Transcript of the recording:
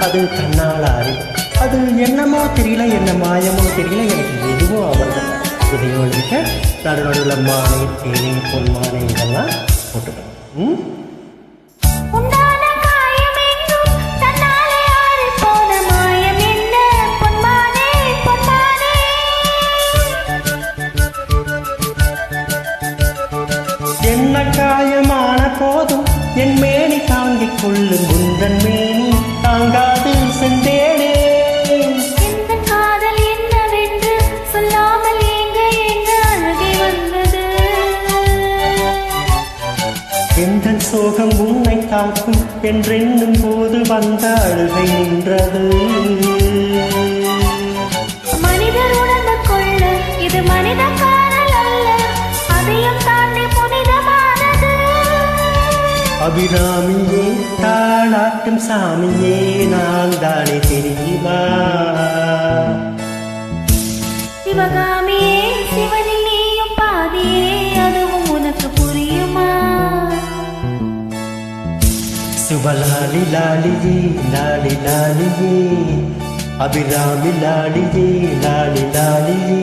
அது கண்ணாளாரி. அது என்னமோ தெரியல, என்ன மாயமோ தெரியல, எனக்கு எதுவும் அவர்கள் இதையோ இருக்க நடுநடுவில் மானை தேனை பொன்மானை இதெல்லாம் போட்டுக்கணும். என்ன காயமான போதும் என் மேனி தாங்கிக் கொள்ளும் குந்தன் மேனி தாங்காது சென்றேனே. காதல் என்னவென்று சொல்லாமல் எங்க எங்க அழகே வந்தது. எந்த சோகம் உன்னை தாக்கும் என்றென்னும் போது வந்த அழுகை நின்றது. மனிதர் உணர்ந்து கொள்ள இது மனித காதல் அல்ல, அதையும் தாண்டி புனிதமானது. அபிராமியே தாளாட்டும் சாமியே நான் தானே தெரியுமா? சிவகாமியே சிவனில் நீயும் பாதியே, அதுவும் உனக்கு புரியுமா? சுபலாலி லாலியே லாலி லாலியே, அபிராமி லாலியே லாலி லாலியே.